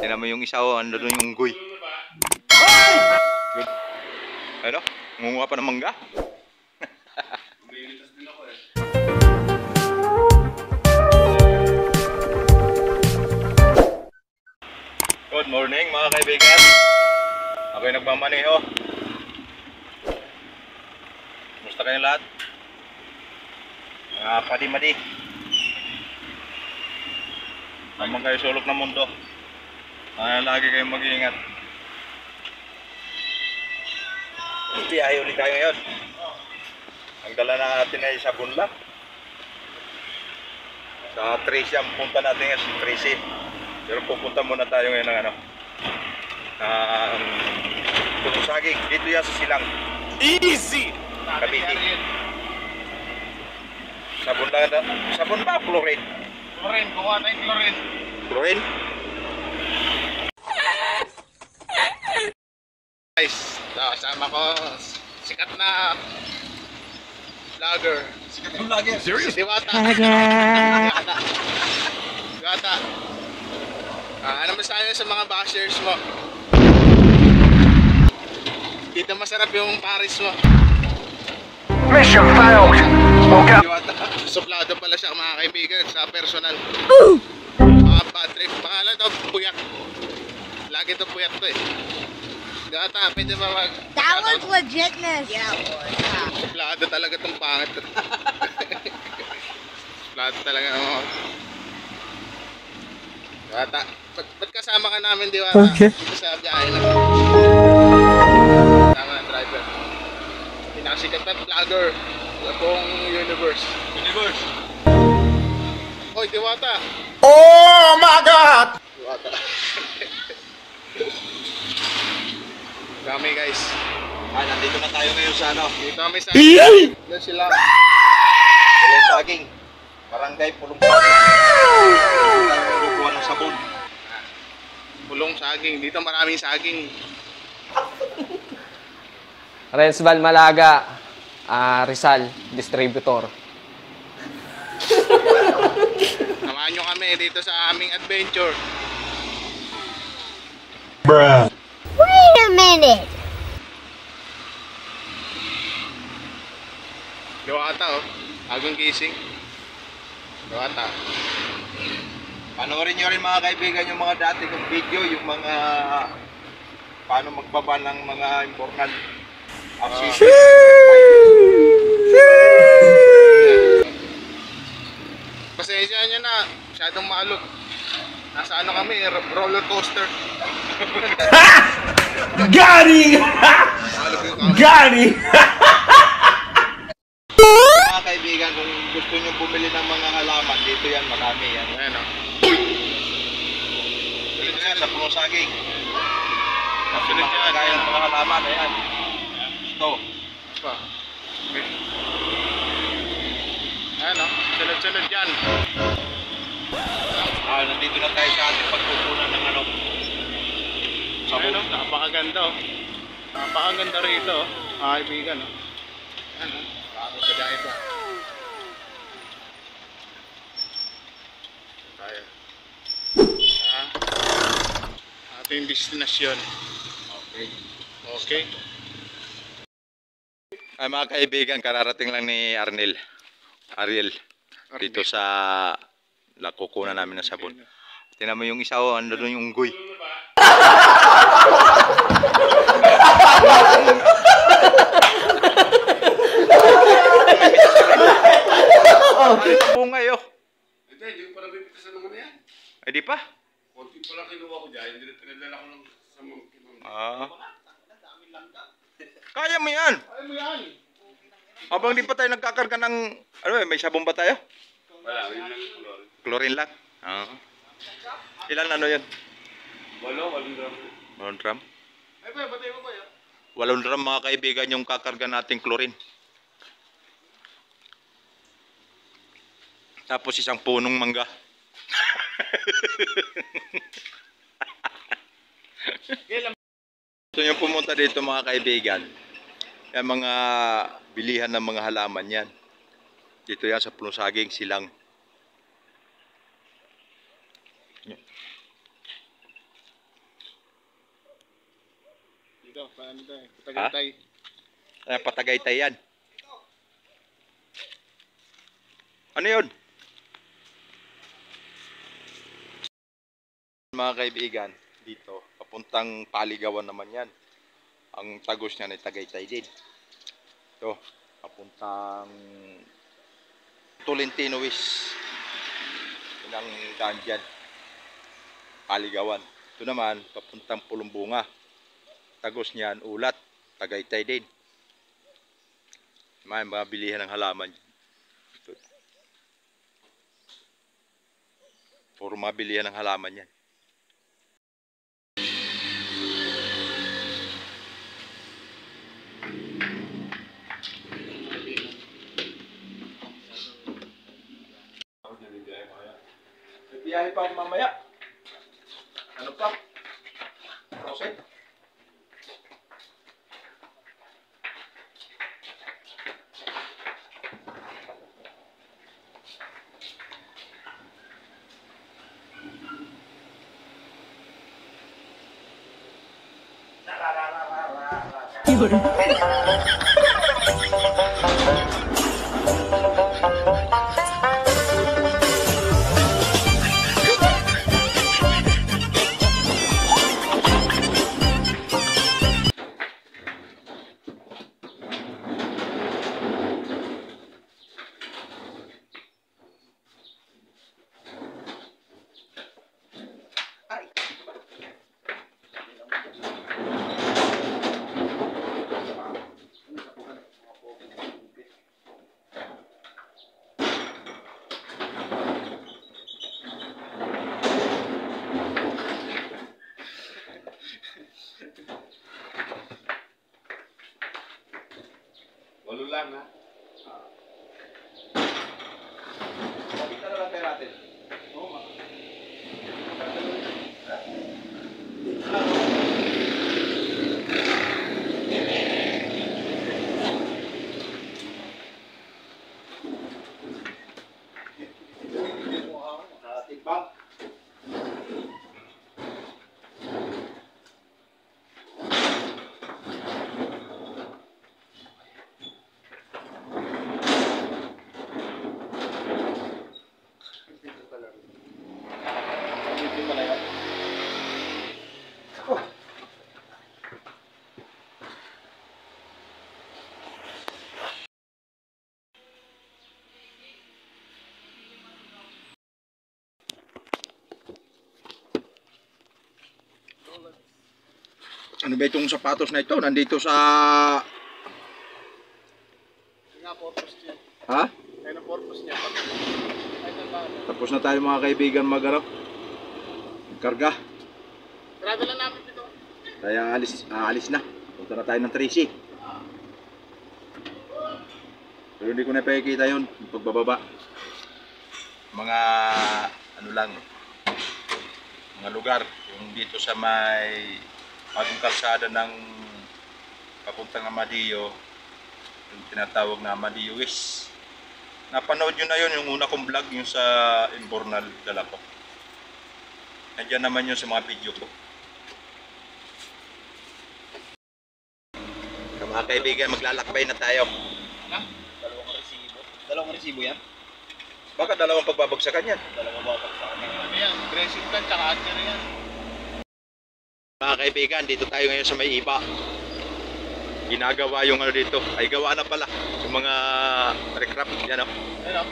Tingnan mo yung isa, oh, ando doon yung unggoy. Good. Ano? Ngunguha pa ng mangga? Good morning mga kaibigan. Ako'y nagmamaneho. Kumusta kayong lahat? Padi-madi. Tamang kayo sulok ng mundo. Lagi kayong mag-iingat. Biyahe ulit tayo ngayon. Ang dala natin ay sabon lang. Sa Tracy ang punta natin ngayon, sa Tracy. Pero pupunta muna tayo ngayon ng Pulong Saging. Dito yan sa Silang. Easy! Cavite. Sabon lang na. Sabon ba? Chlorine? Chlorine, kuha tayong chlorine. Chlorine? Guys, kasama ko sikat na vlogger. Sikat yung vlogger. Serious? Diwata. Diwata. Ano masasabi sa mga bashers mo? Dito masarap yung Paris mo. Mission failed. Okay. Diwata. Suplado pala siya mga kaibigan sa personal. Mga bad trip. Pangalan to, puyat. Lagi to puyat to eh. Diwata, pwede ba mag... That was legitness. Yeah, Suplado talaga tong pangit. Suplado talaga. Diwata, ba't kasama ka namin, Diwata? Okay. Dito sa biyahe na. Tama ng driver. Pinakasikat na vlogger sa buong universe. Hoy, Diwata! Oh my God! Diwata. Dami guys. Nandito na tayo ngayon sa Dito kami sa... Doon sila. Pulong Saging. Barangay Pulong Saging. Kukuha ng sabon. Pulong saging. Dito maraming saging. Rensval Malaga, Rizal, distributor. Samahan nyo kami dito sa aming adventure. Bruh. Wait a minute. Diwata oh. Agong gising. Diwata. Panoorin nyo rin mga kaibigan yung mga dati kong video, yung mga paano magbaba ng mga important Pasensya nyo na. Masyadong maalog. Nasa ano kami, roller coaster. Gani! Maalog yung kami. Gani! mga kaibigan, kung gusto nyo bumili ng mga halaman, dito yan, marami yan. Ayan oh. Dito yan, sa Pulong Saging. Sunod yan. Kaya ng mga halaman, ayan. Ito. Pa. Okay. Ayan oh. Sunod-sunod yan. Nandito na tayo sa ating pagkukunan ng sabon. Ayan oh. Napakaganda oh. Napakaganda rito oh. Mga kaibigan oh. Ayan oh. Maraming kagaya ito. Tayo. Ating destinasyon. Okay. Okay. Ay mga kaibigan, kararating lang ni Ariel dito sa kukunan namin ng sabon. Tingnan mo yung isa, oh, ando doon yung unggoy. Bungay, oh. Hindi ko pa nabibitasan naman yan. Ay di pa? Konti pa lang kinuha ko dyan. Hindi na pinadala ko lang sa mga Kaya mo yan. Ay mo yan. Habang di pa tayo nagkakarga ng, may sabon ba tayo? Wala, yun lang yung color. Chlorine lang. Ilan yan? Walong drum. 8 drum? Ay ba, batay mo ba yan? 8 drum mga kaibigan yung kakarga nating chlorine. Tapos isang punong mangga. Gusto nyo pumunta dito mga kaibigan. Yung mga bilihan ng mga halaman yan. Dito yan sa Pulong Saging, Silang. Dito, paano tayo? Patagay. Ay, Patagaytay yan. Ano yun? Mga kaibigan, dito, papuntang Paligawan naman yan. Ang tagos niya ay Tagaytay din. Ito, papuntang Tolentino West. Yun ang daan dyan. Paligawan. Ito naman, papuntang Pulumbunga. Tagos niyan, Ulat, Tagaytay din. May mga bilihan ng halaman. Ito. Puro mga bilihan ng halaman yan. Biyahe pa ako mamaya. Ano pa? Roset? Walo lang ha. Pakita na lang kayo natin. Oo nga. Timbang. Ano ba itong sapatos na ito? Nandito sa... Yung nga purpose niya. Ha? Ayun ang purpose niya. Ayun ba? Tapos na tayo mga kaibigan karga. Grabe lang namin dito. Kaya aalis na. Punta na tayo ng Tracy. Pero hindi ko na pakikita yun. Yung pagbababa. Mga ano lang. Mga lugar. Yung dito sa may bagong kalsada ng papuntang Amadillo. Yung tinatawag na Amadillo West. Napanood nyo na yun, yung una kong vlog, yung sa Imbornal, Dalapo. Nandiyan naman yun sa mga video ko. So, mga kaibigan, maglalakbay na tayo. Ha? Dalawang resibo yan? Baka dalawang pagbabagsakan yan. Dalawang babagsakan. Ano yan? Dressing plan tsaka answer yan. Mga kaibigan, dito tayo ngayon sa may iba. Ginagawa yung ano dito. Ay, gawa na pala. Yung mga recrap. Yan o. Ayun o.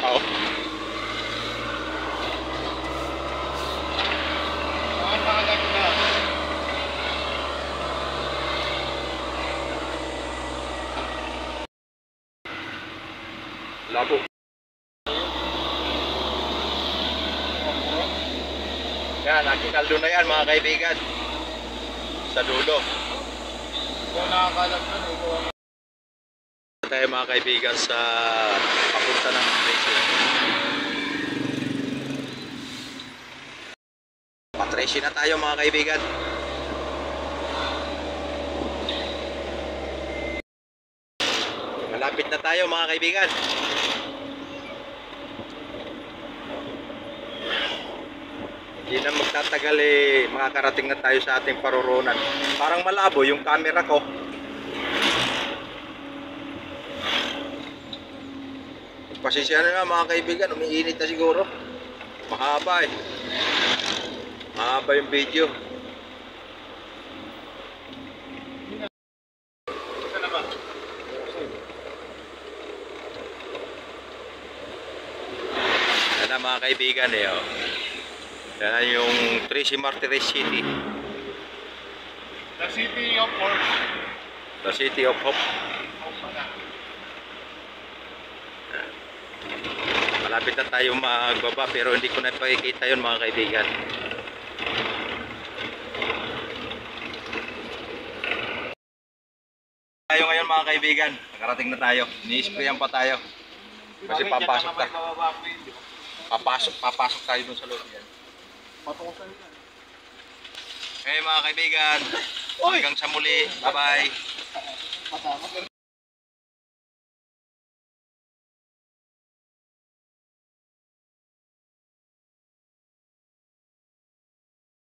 Oo. Mga pangalan na. Labo. Yan, nakikaldo na yan mga kaibigan. Sa dulo. Kung nakakalam na, Tayo mga kaibigan sa papunta ng Tracy. Pa-Tracy na tayo mga kaibigan. Malapit na tayo mga kaibigan. Hindi na magtatagal makakarating na tayo sa ating paroronan. Parang malabo yung camera ko. Pasensya na nga mga kaibigan, umiinit na siguro. Mahaba Mahaba yung video. Yan na mga kaibigan oh. Yan na yung Tracy Martinez City. The City of Hope. The City of Hope. Malapit na tayo magbaba pero hindi ko na pakikita yun mga kaibigan. Tayo ngayon mga kaibigan, nakarating na tayo. Ni-sprayan pa tayo. Kasi papasok tayo dun sa loob yan. Hey mga kaibigan, hanggang sa muli. Bye bye.